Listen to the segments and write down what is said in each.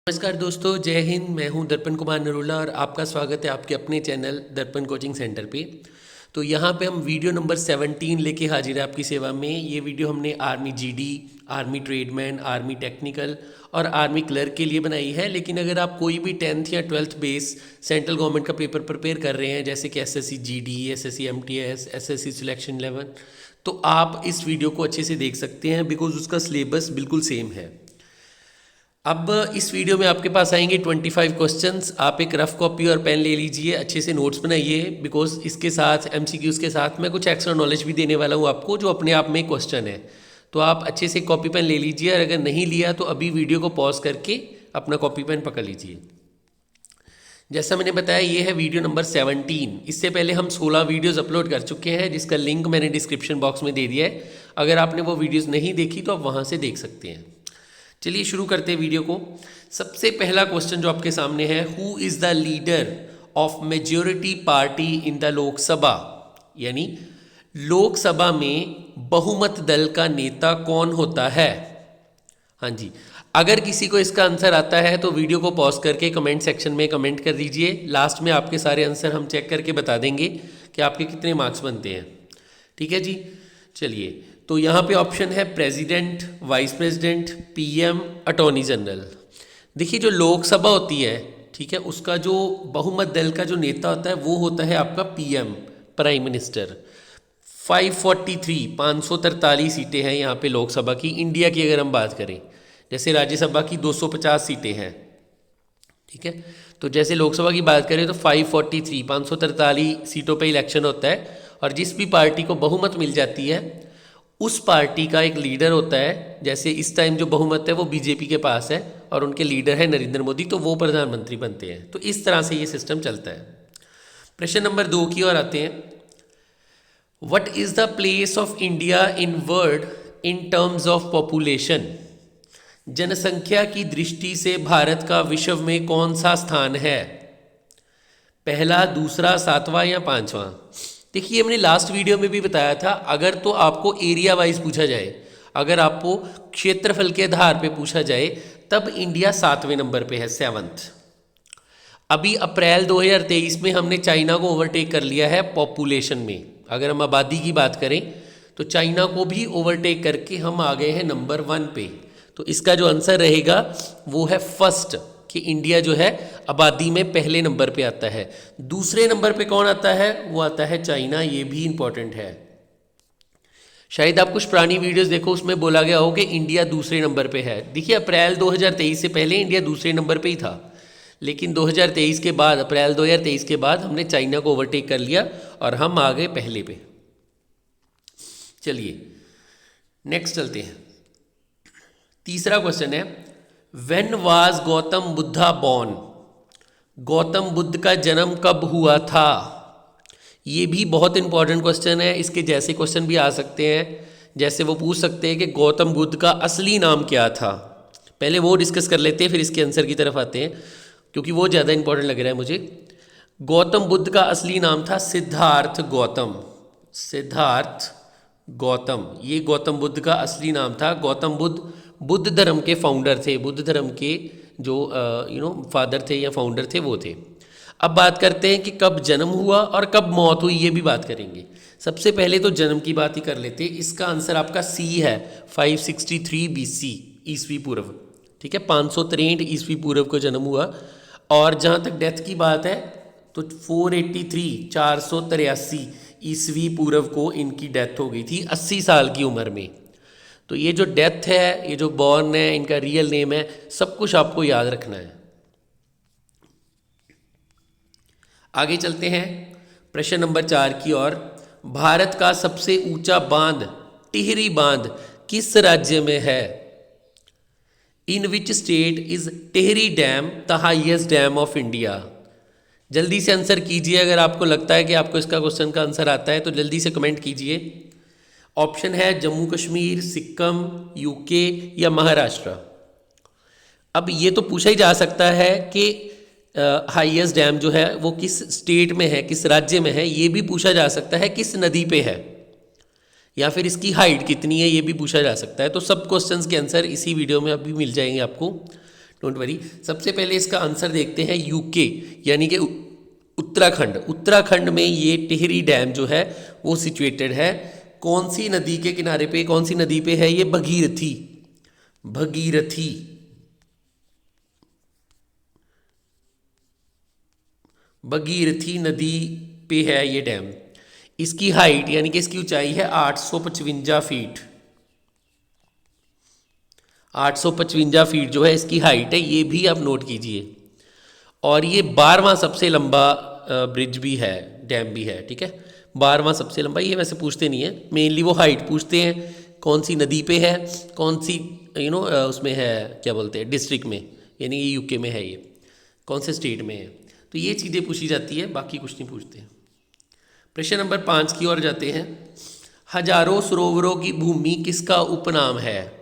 नमस्कार दोस्तों, जय हिंद। मैं हूं दर्पण कुमार नरोला और आपका स्वागत है आपके अपने चैनल दर्पण कोचिंग सेंटर पे। तो यहाँ पे हम वीडियो नंबर 17 लेके हाजिर है आपकी सेवा में। ये वीडियो हमने army GD, army tradesman, army technical और आर्मी क्लर्क के लिए बनाई है। लेकिन अगर आप कोई भी 10th या 12th बेस सेंट्रल गवर्नमेंट का पेपर प्रिपेयर कर रहे हैं, जैसे कि SSC GD, SSC MTS, SSC selection 11, तो आप इस वीडियो को अच्छे से देख सकते हैं बिकॉज उसका सिलेबस बिल्कुल सेम है। अब इस वीडियो में आपके पास आएंगे 25 क्वेश्चंस। आप एक रफ कॉपी और पेन ले लीजिए, अच्छे से नोट्स बनाइए बिकॉज इसके साथ एमसीक्यूज़ के साथ मैं कुछ एक्स्ट्रा नॉलेज भी देने वाला हूँ आपको, जो अपने आप में क्वेश्चन है। तो आप अच्छे से कॉपी पेन ले लीजिए और अगर नहीं लिया तो अभी वीडियो को पॉज करके अपना कॉपी पेन पकड़ लीजिए। जैसा मैंने बताया, ये है वीडियो नंबर 17। इससे पहले हम 16 वीडियोज़ अपलोड कर चुके हैं जिसका लिंक मैंने डिस्क्रिप्शन बॉक्स में दे दिया है। अगर आपने वो वीडियोज़ नहीं देखी तो आप वहाँ से देख सकते हैं। चलिए शुरू करते हैं वीडियो को। सबसे पहला क्वेश्चन जो आपके सामने है, who is the leader of majority party in the Lok Sabha, यानी लोकसभा में बहुमत दल का नेता कौन होता है। हाँ जी, अगर किसी को इसका आंसर आता है तो वीडियो को पॉज करके कमेंट सेक्शन में कमेंट कर दीजिए। लास्ट में आपके सारे आंसर हम चेक करके बता देंगे कि आपके कितने मार्क्स बनते हैं। ठीक है जी, चलिए। तो यहाँ पे ऑप्शन है president, vice president, PM, attorney general. देखिए, जो लोकसभा होती है, ठीक है, उसका जो बहुमत दल का जो नेता होता है वो होता है आपका पीएम, प्राइम मिनिस्टर। 543 सीटें हैं यहाँ पे लोकसभा की। इंडिया की अगर हम बात करें, जैसे राज्यसभा की 250 सीटें हैं, ठीक है, तो जैसे लोकसभा की बात करें तो 543 सीटों पे इलेक्शन होता है और जिस भी पार्टी को बहुमत मिल जाती है उस पार्टी का एक लीडर होता है। जैसे इस टाइम जो बहुमत है वो बीजेपी के पास है और उनके लीडर है नरेंद्र मोदी, तो वो प्रधानमंत्री बनते हैं। तो इस तरह से ये सिस्टम चलता है। प्रश्न नंबर 2 की ओर आते हैं। What is the place of India in world in terms of population. जनसंख्या की दृष्टि से भारत का विश्व में कौन सा स्थान है, पहला, दूसरा, सातवां या पांचवां। देखिए, हमने लास्ट वीडियो में भी बताया था, अगर तो आपको एरिया वाइज पूछा जाए, अगर आपको क्षेत्रफल के आधार पे पूछा जाए, तब इंडिया 7वें नंबर पे है, 7th। अभी अप्रैल 2023 में हमने चाइना को ओवरटेक कर लिया है पॉपुलेशन में। अगर हम आबादी की बात करें तो चाइना को भी ओवरटेक करके हम आ गए हैं नंबर 1 पे। तो इसका जो आंसर रहेगा वो है फर्स्ट, कि इंडिया जो है आबादी में पहले नंबर पे आता है। दूसरे नंबर पे कौन आता है, वो आता है चाइना। ये भी इंपॉर्टेंट है। शायद आप कुछ पुरानी वीडियोस देखो, उसमें बोला गया हो कि इंडिया दूसरे नंबर पे है। देखिए, अप्रैल 2023 से पहले इंडिया दूसरे नंबर पे ही था, लेकिन 2023 के बाद, अप्रैल 2023 के बाद हमने चाइना को ओवरटेक कर लिया और हम आ गए पहले पे। चलिए नेक्स्ट चलते हैं। तीसरा क्वेश्चन है, when was Gautam Buddha born. Gautam Buddha का जन्म कब हुआ था। ये भी बहुत इंपॉर्टेंट क्वेश्चन है। इसके जैसे क्वेश्चन भी आ सकते हैं, जैसे वो पूछ सकते हैं कि गौतम बुद्ध का असली नाम क्या था। पहले वो डिस्कस कर लेते हैं, फिर इसके आंसर की तरफ आते हैं, क्योंकि वो ज़्यादा इंपॉर्टेंट लग रहा है मुझे। गौतम बुद्ध का असली नाम था सिद्धार्थ गौतम। सिद्धार्थ गौतम, ये गौतम बुद्ध का असली नाम था। गौतम बुद्ध बुद्ध धर्म के फाउंडर थे। बुद्ध धर्म के जो फादर थे या फाउंडर थे वो थे। अब बात करते हैं कि कब जन्म हुआ और कब मौत हुई, ये भी बात करेंगे। सबसे पहले तो जन्म की बात ही कर लेते हैं। इसका आंसर आपका सी है, 563 BC, ईस्वी पूर्व। ठीक है, 563 ईस्वी पूर्व को जन्म हुआ। और जहाँ तक डेथ की बात है तो 483 ईस्वी पूर्व को इनकी डेथ हो गई थी, 80 साल की उम्र में। तो ये जो डेथ है, ये जो बॉर्न है, इनका रियल नेम है, सब कुछ आपको याद रखना है। आगे चलते हैं प्रश्न नंबर 4 की ओर। भारत का सबसे ऊंचा बांध, टिहरी बांध, किस राज्य में है। In which state is Tehri dam the highest dam of India. जल्दी से आंसर कीजिए। अगर आपको लगता है कि आपको इसका क्वेश्चन का आंसर आता है तो जल्दी से कमेंट कीजिए। ऑप्शन है जम्मू कश्मीर, सिक्किम, यूके या महाराष्ट्र। अब ये तो पूछा ही जा सकता है कि हाईएस्ट डैम जो है वो किस स्टेट में है, किस राज्य में है। ये भी पूछा जा सकता है किस नदी पे है, या फिर इसकी हाइट कितनी है, ये भी पूछा जा सकता है। तो सब क्वेश्चंस के आंसर इसी वीडियो में अभी मिल जाएंगे आपको। Don't worry. सबसे पहले इसका आंसर देखते हैं यूके यानी कि उत्तराखंड। उत्तराखंड में ये टिहरी डैम जो है वो सिचुएटेड है। कौन सी नदी के किनारे पे, कौन सी नदी पे है ये? भगीरथी। भगीरथी भगीरथी नदी पे है ये डैम। इसकी हाइट यानी कि इसकी ऊंचाई है 855 फीट। 855 फीट जो है इसकी हाइट है, ये भी आप नोट कीजिए। और ये 12वां सबसे लंबा ब्रिज भी है, डैम भी है, ठीक है। 12वां सबसे लंबा, ये वैसे पूछते नहीं है, मेनली वो हाइट पूछते हैं, कौन सी नदी पे है, कौन सी उसमें है, क्या बोलते हैं, डिस्ट्रिक्ट में, यानी ये यूके में है, ये कौन से स्टेट में है। तो ये चीज़ें पूछी जाती है, बाकी कुछ नहीं पूछते। प्रश्न नंबर 5 की ओर जाते हैं। हजारों सरोवरों की भूमि किसका उपनाम है?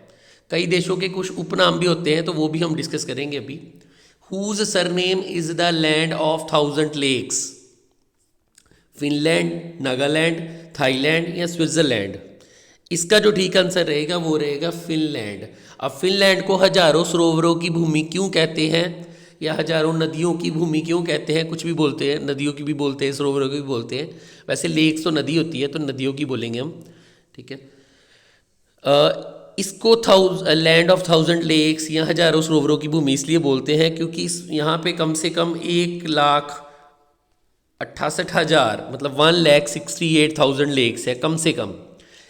कई देशों के कुछ उपनाम भी होते हैं, तो वो भी हम डिस्कस करेंगे अभी। Whose surname is the land of 1000 lakes? Finland, Nagaland, Thailand या स्विट्जरलैंड? इसका जो ठीक आंसर रहेगा वो रहेगा फिनलैंड। अब फिनलैंड को हजारों सरोवरों की भूमि क्यों कहते हैं, या हजारों नदियों की भूमि क्यों कहते हैं? कुछ भी बोलते हैं, नदियों की भी बोलते हैं, सरोवरों की भी बोलते हैं। वैसे लेक्स तो नदी होती है, तो नदियों की बोलेंगे हम, ठीक है। इसको लैंड ऑफ 1000 लेक्स या हजारों सरोवरों की भूमि इसलिए बोलते हैं क्योंकि यहाँ पे कम से कम 1,68,000 मतलब 1,68,000 लेक्स है, कम से कम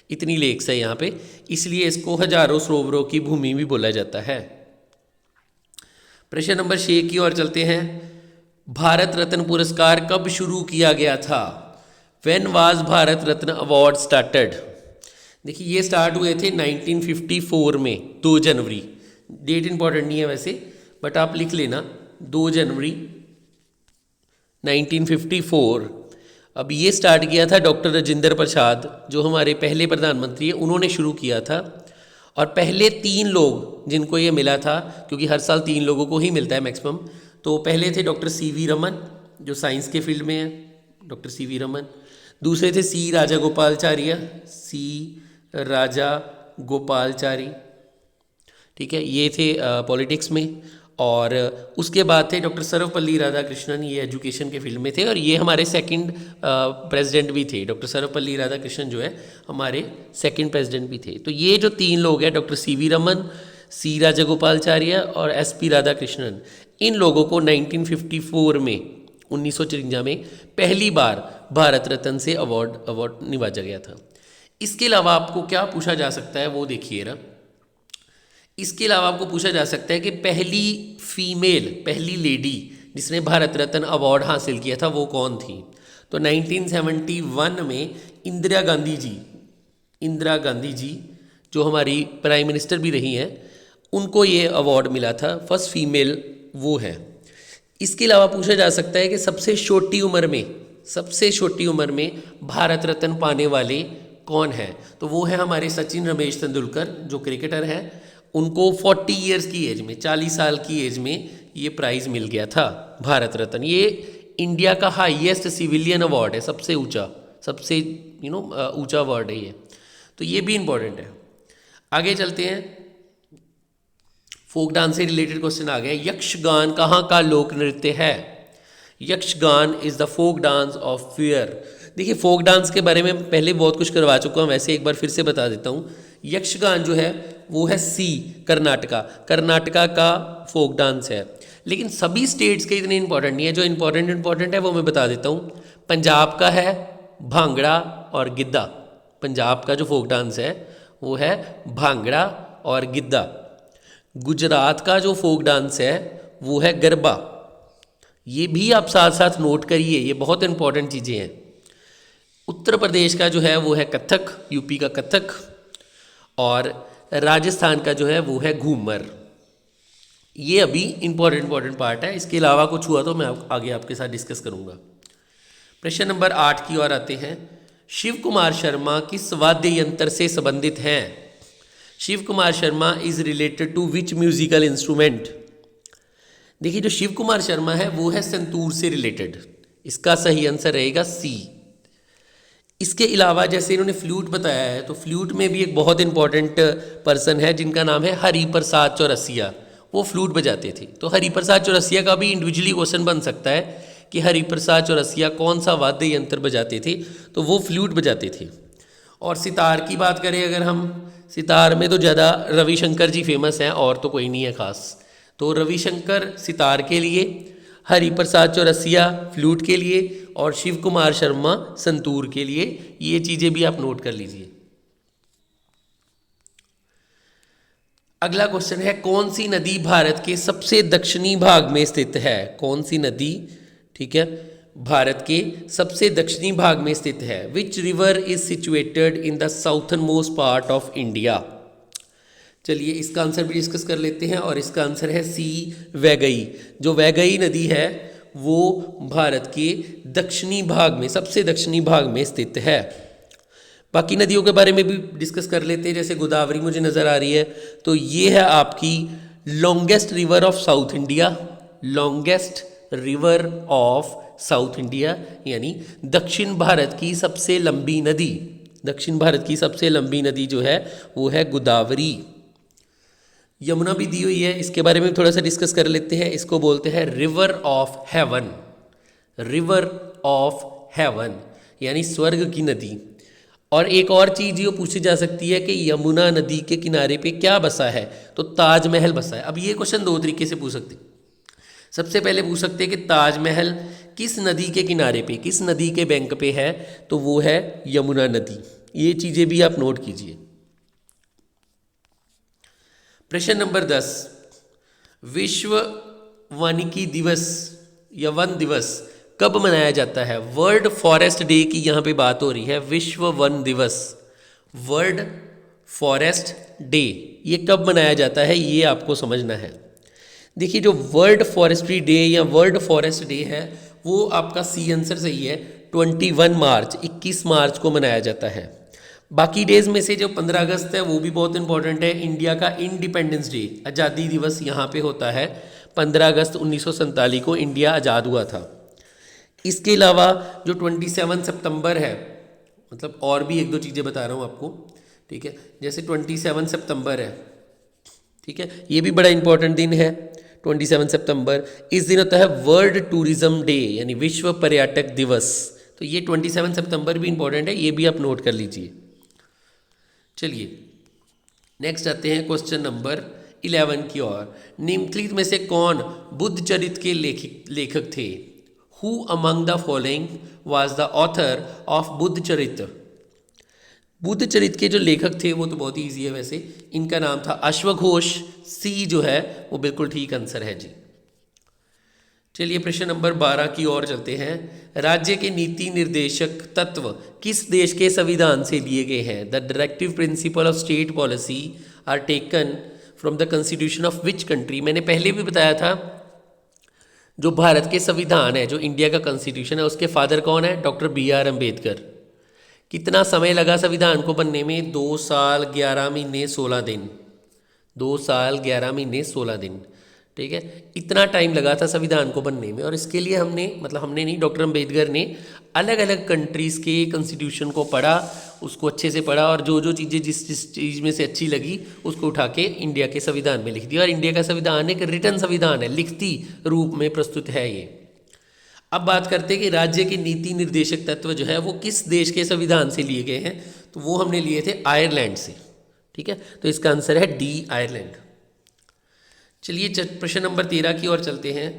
इतनी लेक्स है यहाँ पे, इसलिए इसको हजारों सरोवरों की भूमि भी बोला जाता है। प्रश्न नंबर 6 की ओर चलते हैं। भारत रत्न पुरस्कार कब शुरू किया गया था? When was Bharat Ratna award started? देखिए ये स्टार्ट हुए थे 1954 में, 2 जनवरी। डेट इंपॉर्टेंट नहीं है वैसे, बट आप लिख लेना 2 जनवरी 1954। अब ये स्टार्ट किया था डॉक्टर राजेंद्र प्रसाद, जो हमारे पहले प्रधानमंत्री हैं, उन्होंने शुरू किया था। और पहले 3 लोग जिनको ये मिला था, क्योंकि हर साल 3 लोगों को ही मिलता है मैक्सिमम, तो पहले थे डॉक्टर सीवी रमन जो साइंस के फील्ड में है, डॉक्टर सीवी रमन। दूसरे थे सी राजागोपालाचार्य, सी राजा गोपालाचारी, ठीक है, ये थे पॉलिटिक्स में। और उसके बाद थे डॉक्टर सर्वपल्ली राधाकृष्णन, ये एजुकेशन के फील्ड में थे, और ये हमारे सेकंड प्रेसिडेंट भी थे। डॉक्टर सर्वपल्ली राधाकृष्णन जो है हमारे सेकंड प्रेसिडेंट भी थे। तो ये जो 3 लोग हैं, डॉक्टर सीवी रमन, सी राजागोपालाचार्य और एसपी राधाकृष्णन, इन लोगों को 1954 में 1954 में पहली बार भारत रत्न से अवार्ड निवाजा गया था। इसके अलावा आपको क्या पूछा जा सकता है वो देखिए ना। इसके अलावा आपको पूछा जा सकता है कि पहली फीमेल, पहली लेडी जिसने भारत रत्न अवार्ड हासिल किया था वो कौन थी? तो 1971 में इंदिरा गांधी जी जो हमारी प्राइम मिनिस्टर भी रही हैं, उनको ये अवार्ड मिला था, फर्स्ट फीमेल वो है। इसके अलावा पूछा जा सकता है कि सबसे छोटी उम्र में भारत रत्न पाने वाले कौन है? तो वो है हमारे सचिन रमेश तेंदुलकर जो क्रिकेटर हैं। उनको 40 ईयर्स की एज में, 40 साल की एज में ये प्राइज़ मिल गया था भारत रत्न। ये इंडिया का हाईएस्ट सिविलियन अवार्ड है, सबसे ऊंचा, सबसे ऊंचा अवार्ड है ये, तो ये भी इम्पोर्टेंट है। आगे चलते हैं। फोक डांस से रिलेटेड क्वेश्चन आ गया। यक्षगान कहाँ का लोक नृत्य है? Yakshagana is the folk dance of fear. देखिए फोक डांस के बारे में पहले बहुत कुछ करवा चुका हूँ, वैसे एक बार फिर से बता देता हूँ। यक्षगान जो है वो है कर्नाटका का फोक डांस है। लेकिन सभी स्टेट्स के इतने इंपॉर्टेंट नहीं है, जो इंपॉर्टेंट है वो मैं बता देता हूँ। पंजाब का है भांगड़ा और गिद्दा। पंजाब का जो फोक डांस है वो है भांगड़ा और गिद्दा। गुजरात का जो फोक डांस है वो है गरबा। ये भी आप साथ साथ नोट करिए, ये बहुत इंपॉर्टेंट चीज़ें हैं। उत्तर प्रदेश का जो है वो है कथक, यूपी का कथक, और राजस्थान का जो है वो है घूमर। ये अभी इंपॉर्टेंट पार्ट है। इसके अलावा कुछ हुआ तो मैं आगे आपके साथ डिस्कस करूंगा। प्रश्न नंबर 8 की ओर आते हैं। शिव कुमार शर्मा किस वाद्य यंत्र से संबंधित हैं? Shiv Kumar Sharma is related to which musical instrument? देखिए जो शिव कुमार शर्मा है वो है संतूर से रिलेटेड। इसका सही आंसर रहेगा सी। इसके अलावा जैसे इन्होंने फ्लूट बताया है, तो फ्लूट में भी एक बहुत इंपॉर्टेंट पर्सन है जिनका नाम है हरि प्रसाद चौरसिया। वो फ्लूट बजाते थे। तो हरिप्रसाद चौरसिया का भी इंडिविजुअली क्वेश्चन बन सकता है कि हरिप्रसाद चौरसिया कौन सा वाद्य यंत्र बजाते थे, तो वो फ्लूट बजाते थे। और सितार की बात करें अगर हम, सितार में तो ज़्यादा रविशंकर जी फेमस हैं और तो कोई नहीं है खास। तो रविशंकर सितार के लिए, हरिप्रसाद चौरसिया फ्लूट के लिए और शिव कुमार शर्मा संतूर के लिए। ये चीज़ें भी आप नोट कर लीजिए। अगला क्वेश्चन है, कौन सी नदी भारत के सबसे दक्षिणी भाग में स्थित है? कौन सी नदी, ठीक है, भारत के सबसे दक्षिणी भाग में स्थित है? Which river is situated in the southern most part of India? चलिए इसका आंसर भी डिस्कस कर लेते हैं और इसका आंसर है सी, वैगई। जो वैगई नदी है वो भारत के दक्षिणी भाग में, सबसे दक्षिणी भाग में स्थित है। बाकी नदियों के बारे में भी डिस्कस कर लेते हैं। जैसे गोदावरी मुझे नज़र आ रही है, तो ये है आपकी longest river of south India, longest river of south India, यानी दक्षिण भारत की सबसे लंबी नदी। दक्षिण भारत की सबसे लंबी नदी जो है वो है गोदावरी। यमुना भी दी हुई है, इसके बारे में थोड़ा सा डिस्कस कर लेते हैं। इसको बोलते हैं river of haven, river of haven यानी स्वर्ग की नदी। और एक और चीज़ जो पूछी जा सकती है कि यमुना नदी के किनारे पे क्या बसा है, तो ताजमहल बसा है। अब ये क्वेश्चन दो तरीके से पूछ सकते हैं। सबसे पहले पूछ सकते हैं कि ताजमहल किस नदी के किनारे पे, किस नदी के बैंक पे है, तो वो है यमुना नदी। ये चीज़ें भी आप नोट कीजिए। प्रश्न नंबर 10, विश्व वानिकी दिवस या वन दिवस कब मनाया जाता है? वर्ल्ड फॉरेस्ट डे की यहाँ पे बात हो रही है। विश्व वन दिवस, वर्ल्ड फॉरेस्ट डे, ये कब मनाया जाता है ये आपको समझना है। देखिए जो वर्ल्ड फॉरेस्ट्री डे या वर्ल्ड फॉरेस्ट डे है वो आपका सी आंसर सही है, 21 मार्च, 21 मार्च को मनाया जाता है। बाकी डेज में से जो 15 अगस्त है वो भी बहुत इंपॉर्टेंट है। इंडिया का इंडिपेंडेंस डे, आज़ादी दिवस यहाँ पे होता है 15 अगस्त 1947 को इंडिया आज़ाद हुआ था। इसके अलावा जो 27 सितंबर है, मतलब और भी एक दो चीज़ें बता रहा हूँ आपको, ठीक है। जैसे 27 सितंबर है, ठीक है, ये भी बड़ा इंपॉर्टेंट दिन है। 27 सितंबर, इस दिन होता है वर्ल्ड टूरिज्म डे यानी विश्व पर्यटक दिवस। तो ये 27 सितंबर भी इंपॉर्टेंट है, ये भी आप नोट कर लीजिए। चलिए नेक्स्ट आते हैं क्वेश्चन नंबर 11 की ओर। निम्नलिखित में से कौन बुद्ध चरित्र के लेखक थे? Who among the following was the author of Buddha चरित्र? बुद्ध चरित्र के जो लेखक थे वो तो बहुत ही ईजी है वैसे, इनका नाम था अश्वघोष। सी जो है वो बिल्कुल ठीक आंसर है जी। चलिए प्रश्न नंबर 12 की ओर चलते हैं। राज्य के नीति निर्देशक तत्व किस देश के संविधान से लिए गए हैं? The directive principle of state policy are taken from the constitution of which country? मैंने पहले भी बताया था जो भारत के संविधान है, जो इंडिया का कॉन्स्टिट्यूशन है, उसके फादर कौन है? Doctor BR Ambedkar. कितना समय लगा संविधान को बनने में? 2 साल 11 महीने 16 दिन। 2 साल 11 महीने 16 दिन, ठीक है, इतना टाइम लगा था संविधान को बनने में। और इसके लिए हमने नहीं, डॉक्टर अम्बेडकर ने अलग अलग कंट्रीज़ के कॉन्स्टिट्यूशन को पढ़ा, उसको अच्छे से पढ़ा और जो जो चीज़ें जिस चीज़ में से अच्छी लगी उसको उठा के इंडिया के संविधान में लिख दिया। और इंडिया का संविधान एक रिटन संविधान है, लिखती रूप में प्रस्तुत है ये। अब बात करते हैं कि राज्य के नीति निर्देशक तत्व जो है वो किस देश के संविधान से लिए गए हैं, तो वो हमने लिए थे आयरलैंड से, ठीक है। तो इसका आंसर है डी, आयरलैंड। चलिए प्रश्न नंबर 13 की ओर चलते हैं।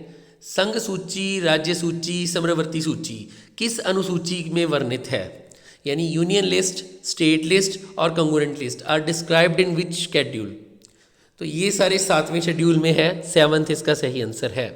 संघ सूची, राज्य सूची, समवर्ती सूची किस अनुसूची में वर्णित है? यानी यूनियन लिस्ट, स्टेट लिस्ट और concurrent list are described in which schedule? तो ये सारे 7वें शेड्यूल में है, 7th इसका सही आंसर है।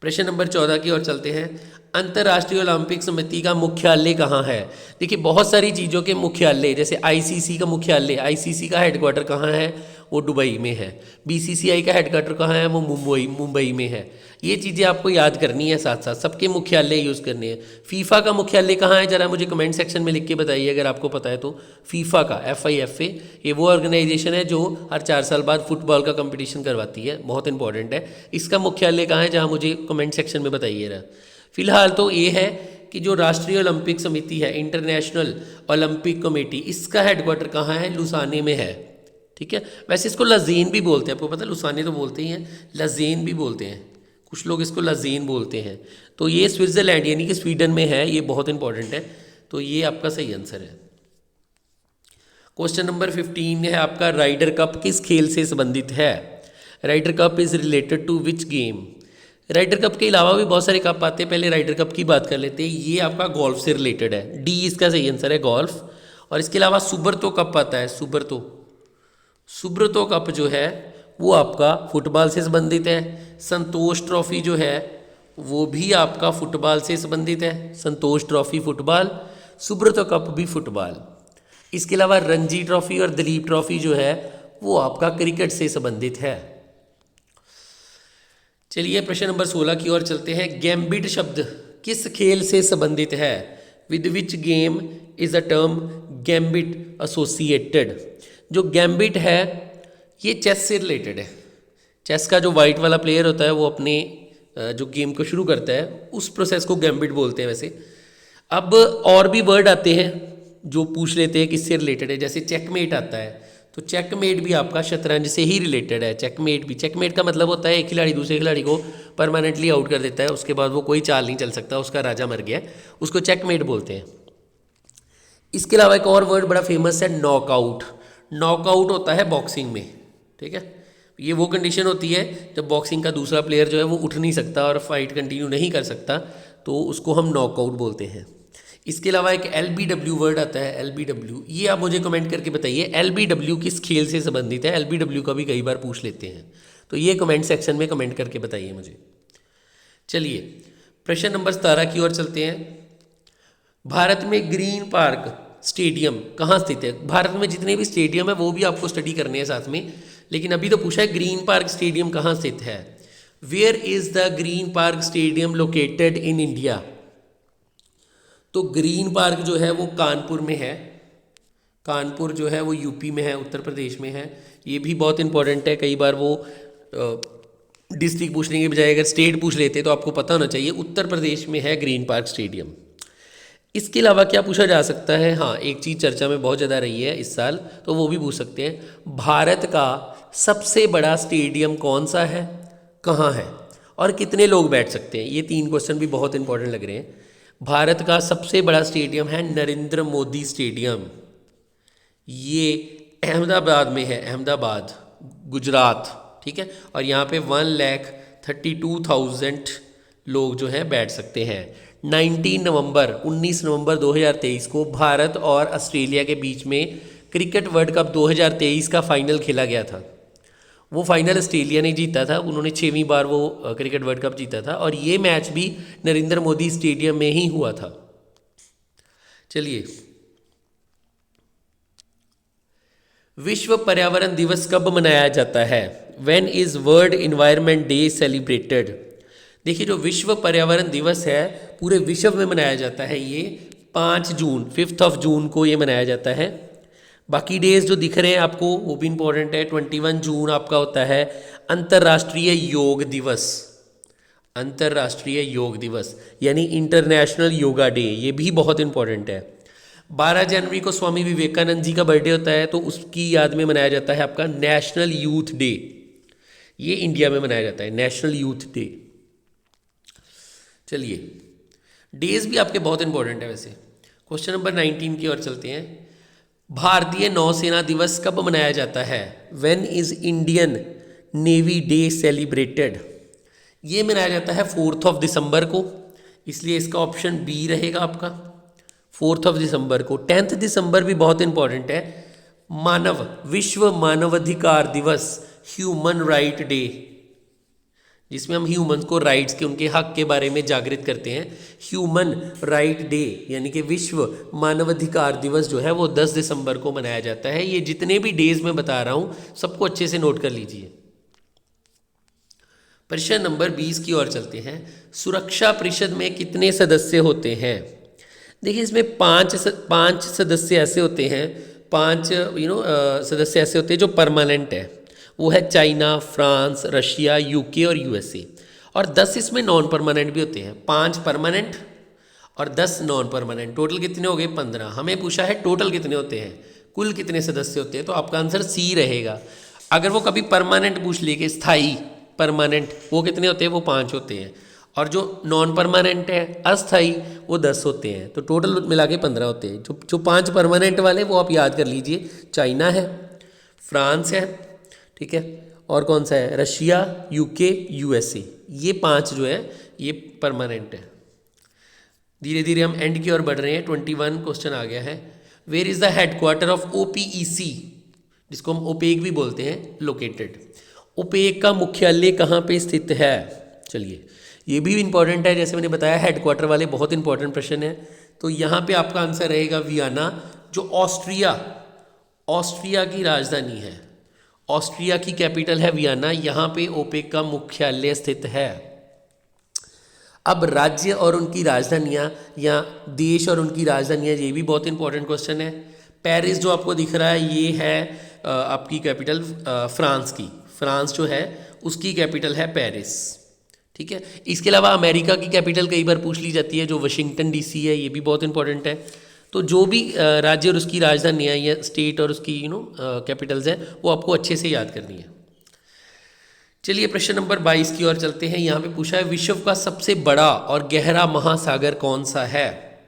प्रश्न नंबर 14 की ओर चलते हैं। अंतर्राष्ट्रीय ओलंपिक समिति का मुख्यालय कहाँ है? देखिए बहुत सारी चीज़ों के मुख्यालय, जैसे ICC का मुख्यालय, ICC का हेडक्वार्टर कहाँ है? वो दुबई में है। BCCI का हेडक्वार्टर कहाँ है? वो मुंबई में है। ये चीज़ें आपको याद करनी है, साथ साथ सबके मुख्यालय यूज़ करने हैं। फीफा का मुख्यालय कहाँ है? ज़रा मुझे कमेंट सेक्शन में लिख के बताइए अगर आपको पता है तो। फीफा का, FIFA, ये वो ऑर्गेनाइजेशन है जो हर 4 साल बाद फुटबॉल का कंपटीशन करवाती है, बहुत इंपॉर्टेंट है। इसका मुख्यालय कहाँ है? जहाँ मुझे कमेंट सेक्शन में बताइएगा। फिलहाल तो ये है कि जो राष्ट्रीय ओलंपिक समिति है, इंटरनेशनल ओलंपिक कमेटी, इसका हेडक्वार्टर कहाँ है? लुसाने में है, ठीक है। वैसे इसको लज़ेन भी बोलते हैं, आपको पता है, लुसाने तो बोलते ही हैं, लज़ेन भी बोलते हैं, कुछ लोग इसको लज़ेन बोलते हैं। तो ये स्विट्ज़रलैंड यानी कि स्वीडन में है, ये बहुत इंपॉर्टेंट है। तो ये आपका सही आंसर है। क्वेश्चन नंबर 15 है आपका, राइडर कप किस खेल से संबंधित है? Ryder cup is related to which game? Ryder cup के अलावा भी बहुत सारे कप आते हैं, पहले राइडर कप की बात कर लेते हैं। ये आपका गोल्फ से रिलेटेड है, डी इसका सही आंसर है, गोल्फ। और इसके अलावा सुब्रतो कप आता है, सुब्रतो कप जो है वो आपका फुटबॉल से संबंधित है। संतोष ट्रॉफी जो है वो भी आपका फुटबॉल से संबंधित है, संतोष ट्रॉफी फुटबॉल, सुब्रतो कप भी फुटबॉल। इसके अलावा रणजी ट्रॉफी और दिलीप ट्रॉफी जो है वो आपका क्रिकेट से संबंधित है। चलिए प्रश्न नंबर 16 की ओर चलते हैं। गैम्बिट शब्द किस खेल से संबंधित है? With which game is a term gambit associated? जो गैम्बिट है ये चेस से रिलेटेड है। चेस का जो वाइट वाला प्लेयर होता है वो अपने जो गेम को शुरू करता है उस प्रोसेस को गैम्बिट बोलते हैं वैसे। अब और भी वर्ड आते हैं जो पूछ लेते हैं किससे रिलेटेड है, जैसे चेकमेट आता है, तो चेकमेट भी आपका शतरंज से ही रिलेटेड है। चेकमेट भी, चेकमेट का मतलब होता है एक खिलाड़ी दूसरे खिलाड़ी को परमानेंटली आउट कर देता है, उसके बाद वो कोई चाल नहीं चल सकता, उसका राजा मर गया, उसको चेकमेट बोलते हैं। इसके अलावा एक और वर्ड बड़ा फेमस है, नॉकआउट। नॉकआउट होता है बॉक्सिंग में, ठीक है। ये वो कंडीशन होती है जब बॉक्सिंग का दूसरा प्लेयर जो है वो उठ नहीं सकता और फाइट कंटिन्यू नहीं कर सकता, तो उसको हम नॉकआउट बोलते हैं। इसके अलावा एक LBW वर्ड आता है, LBW, ये आप मुझे कमेंट करके बताइए LBW किस खेल से संबंधित है। LBW का भी कई बार पूछ लेते हैं, तो ये कमेंट सेक्शन में कमेंट करके बताइए मुझे। चलिए प्रश्न नंबर 17 की ओर चलते हैं। भारत में ग्रीन पार्क स्टेडियम कहाँ स्थित है? भारत में जितने भी स्टेडियम है वो भी आपको स्टडी करने हैं साथ में, लेकिन अभी तो पूछा है ग्रीन पार्क स्टेडियम कहाँ स्थित है। Where is the Green Park stadium located in India? तो ग्रीन पार्क जो है वो कानपुर में है। कानपुर जो है वो यूपी में है, उत्तर प्रदेश में है। ये भी बहुत इंपॉर्टेंट है, कई बार वो डिस्ट्रिक्ट पूछने के बजाय अगर स्टेट पूछ लेते तो आपको पता होना चाहिए। उत्तर प्रदेश में है ग्रीन पार्क स्टेडियम। इसके अलावा क्या पूछा जा सकता है? हाँ, एक चीज़ चर्चा में बहुत ज़्यादा रही है इस साल, तो वो भी पूछ सकते हैं। भारत का सबसे बड़ा स्टेडियम कौन सा है, कहाँ है और कितने लोग बैठ सकते हैं? ये 3 क्वेश्चन भी बहुत इंपॉर्टेंट लग रहे हैं। भारत का सबसे बड़ा स्टेडियम है नरेंद्र मोदी स्टेडियम, ये अहमदाबाद में है, अहमदाबाद गुजरात, ठीक है। और यहाँ पे 1,32,000 लोग जो हैं बैठ सकते हैं। 19 नवंबर 2023 को भारत और ऑस्ट्रेलिया के बीच में क्रिकेट वर्ल्ड कप 2023 का फाइनल खेला गया था। वो फाइनल ऑस्ट्रेलिया ने जीता था, उन्होंने 6वीं बार वो क्रिकेट वर्ल्ड कप जीता था, और ये मैच भी नरेंद्र मोदी स्टेडियम में ही हुआ था। चलिए, विश्व पर्यावरण दिवस कब मनाया जाता है? When is world environment day celebrated? देखिए, जो विश्व पर्यावरण दिवस है पूरे विश्व में मनाया जाता है, ये 5 जून 5 जून को ये मनाया जाता है। बाकी डेज जो दिख रहे हैं आपको वो भी इंपॉर्टेंट है। 21 जून आपका होता है अंतर्राष्ट्रीय योग दिवस, अंतर्राष्ट्रीय योग दिवस यानी इंटरनेशनल योगा डे, ये भी बहुत इंपॉर्टेंट है। 12 जनवरी को स्वामी विवेकानंद जी का बर्थडे होता है, तो उसकी याद में मनाया जाता है आपका नेशनल यूथ डे। ये इंडिया में मनाया जाता है नेशनल यूथ डे। चलिए, डेज भी आपके बहुत इंपॉर्टेंट है वैसे। क्वेश्चन नंबर 19 की ओर चलते हैं। भारतीय नौसेना दिवस कब मनाया जाता है? When is Indian navy day celebrated? ये मनाया जाता है 4 दिसंबर को, इसलिए इसका ऑप्शन बी रहेगा आपका, 4 दिसंबर को। 10 दिसंबर भी बहुत इंपॉर्टेंट है, विश्व मानवाधिकार दिवस, ह्यूमन राइट डे, जिसमें हम ह्यूमंस को राइट्स के, उनके हक के बारे में जागृत करते हैं। ह्यूमन राइट डे यानी कि विश्व मानवाधिकार दिवस जो है वो 10 दिसंबर को मनाया जाता है। ये जितने भी डेज मैं बता रहा हूँ सबको अच्छे से नोट कर लीजिए। प्रश्न नंबर 20 की ओर चलते हैं। सुरक्षा परिषद में कितने सदस्य होते हैं? देखिए, इसमें 5 सदस्य ऐसे होते हैं, 5 सदस्य ऐसे होते हैं जो परमानेंट है, वो है चाइना, फ्रांस, रशिया, यूके और यूएसए, और 10 इसमें नॉन परमानेंट भी होते हैं। 5 परमानेंट और 10 नॉन परमानेंट, टोटल कितने हो गए? 15। हमें पूछा है टोटल कितने होते हैं, कुल कितने सदस्य होते हैं, तो आपका आंसर सी रहेगा। अगर वो कभी परमानेंट पूछ लेंगे, स्थाई परमानेंट, वो कितने होते हैं, वो 5 होते हैं। और जो नॉन परमानेंट है अस्थाई, वो 10 होते हैं। तो टोटल मिला के 15 होते हैं। जो 5 परमानेंट वाले वो आप याद कर लीजिए, चाइना है, फ्रांस है, ठीक है, और कौन सा है, रशिया, यूके, यूएसए। ये 5 जो है ये परमानेंट है। धीरे धीरे हम एंड की ओर बढ़ रहे हैं। 21 क्वेश्चन आ गया है। Where is the headquarter of OPEC, जिसको हम ओपेक भी बोलते हैं, लोकेटेड। ओपेक का मुख्यालय कहाँ पे स्थित है? चलिए ये भी इंपॉर्टेंट है, जैसे मैंने बताया हेडक्वार्टर वाले बहुत इंपॉर्टेंट प्रश्न है। तो यहाँ पे आपका आंसर रहेगा वियना, जो ऑस्ट्रिया की राजधानी है। ऑस्ट्रिया की कैपिटल है वियना, यहाँ पे ओपेक का मुख्यालय स्थित है। अब राज्य और उनकी राजधानियाँ या देश और उनकी राजधानियाँ, ये भी बहुत इंपॉर्टेंट क्वेश्चन है। पेरिस जो आपको दिख रहा है ये है आपकी कैपिटल फ्रांस की। फ्रांस जो है उसकी कैपिटल है पेरिस, ठीक है। इसके अलावा अमेरिका की कैपिटल कई बार पूछ ली जाती है, जो वाशिंगटन डीसी है, ये भी बहुत इंपॉर्टेंट है। तो जो भी राज्य और उसकी राजधानी है या स्टेट और उसकी कैपिटल्स हैं, वो आपको अच्छे से याद करनी है। चलिए प्रश्न नंबर 22 की ओर चलते हैं। यहाँ पे पूछा है विश्व का सबसे बड़ा और गहरा महासागर कौन सा है?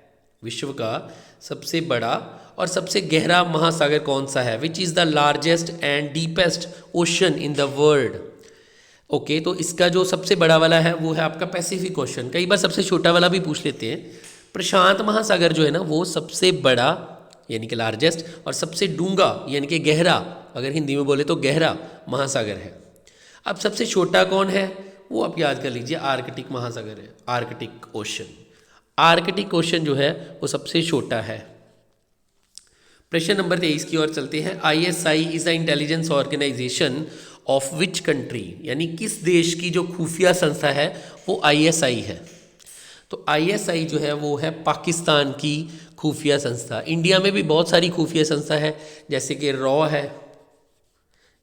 विश्व का सबसे बड़ा और सबसे गहरा महासागर कौन सा है? Which is the largest and deepest ocean in the world. Okay, तो इसका जो सबसे बड़ा वाला है वो है आपका पैसिफिक ओशन। कई बार सबसे छोटा वाला भी पूछ लेते हैं। प्रशांत महासागर जो है ना, वो सबसे बड़ा यानी कि लार्जेस्ट, और सबसे डूंगा यानी कि गहरा, अगर हिंदी में बोले तो गहरा महासागर है। अब सबसे छोटा कौन है, वो आप याद कर लीजिए, आर्कटिक महासागर है, आर्कटिक ओशन। आर्कटिक ओशन जो है वो सबसे छोटा है। प्रश्न नंबर 23 की ओर चलते हैं। ISI is the intelligence organisation of which country, यानी किस देश की जो खुफिया संस्था है वो ISI है। तो ISI जो है वो है पाकिस्तान की खुफिया संस्था। इंडिया में भी बहुत सारी खुफिया संस्था है, जैसे कि रॉ है,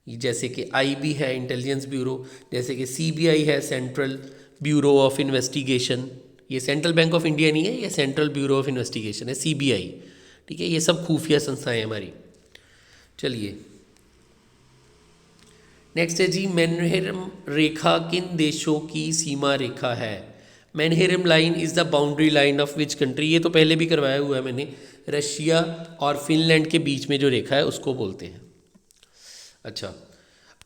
जैसे कि IB है, इंटेलिजेंस ब्यूरो, जैसे कि CBI है, सेंट्रल ब्यूरो ऑफ इन्वेस्टिगेशन। ये सेंट्रल बैंक ऑफ इंडिया नहीं है, ये सेंट्रल ब्यूरो ऑफ इन्वेस्टिगेशन है, CBI, ठीक है। ये सब खुफिया संस्थाएं हमारी। चलिए नेक्स्ट है जी, मैनहेरम रेखा किन देशों की सीमा रेखा है? मैनहेरम line is the boundary line of which country. ये तो पहले भी करवाया हुआ है मैंने। रशिया और फिनलैंड के बीच में जो रेखा है उसको बोलते हैं। अच्छा,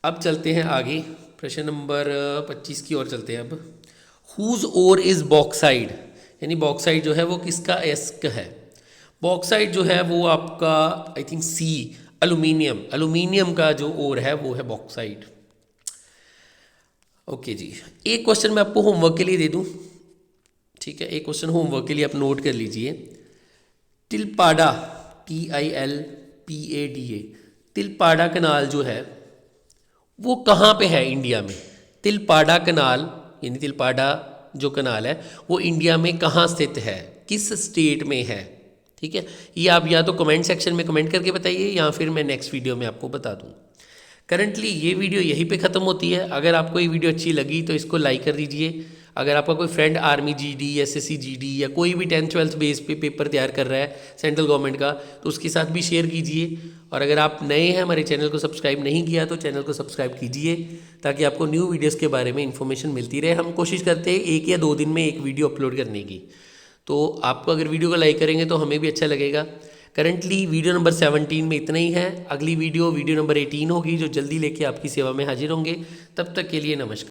अब चलते हैं आगे, प्रश्न नंबर 25 की ओर चलते हैं। अब हुज ओर इज़ बॉक्साइड, यानी बॉक्साइड जो है वो किसका एस्क है? बॉक्साइड जो है वो आपका I think C, aluminium. Aluminium का जो ओर है वो है बॉक्साइड। ओके जी, एक क्वेश्चन मैं आपको होमवर्क के लिए दे दूं, ठीक है। एक क्वेश्चन होमवर्क के लिए आप नोट कर लीजिए। तिलपाड़ा, TILPADA, तिलपाड़ा कनाल जो है वो कहाँ पे है इंडिया में? तिलपाड़ा कनाल यानी तिलपाड़ा जो कनाल है वो इंडिया में कहाँ स्थित है, किस स्टेट में है, ठीक है। ये आप या तो कमेंट सेक्शन में कमेंट करके बताइए या फिर मैं नेक्स्ट वीडियो में आपको बता दूँ। करंटली ये वीडियो यहीं पे ख़त्म होती है। अगर आपको ये वीडियो अच्छी लगी तो इसको लाइक कर दीजिए। अगर आपका कोई friend army GD, SSC GD या कोई भी 10th-12th बेस पे पेपर तैयार कर रहा है सेंट्रल गवर्नमेंट का, तो उसके साथ भी शेयर कीजिए। और अगर आप नए हैं, हमारे चैनल को सब्सक्राइब नहीं किया तो चैनल को सब्सक्राइब कीजिए, ताकि आपको न्यू वीडियोज़ के बारे में इन्फॉर्मेशन मिलती रहे। हम कोशिश करते हैं 1 या 2 दिन में एक वीडियो अपलोड करने की। तो आपको अगर वीडियो को लाइक करेंगे तो हमें भी अच्छा लगेगा। करंटली वीडियो नंबर 17 में इतना ही है। अगली वीडियो नंबर 18 होगी, जो जल्दी लेके आपकी सेवा में हाजिर होंगे। तब तक के लिए नमस्कार।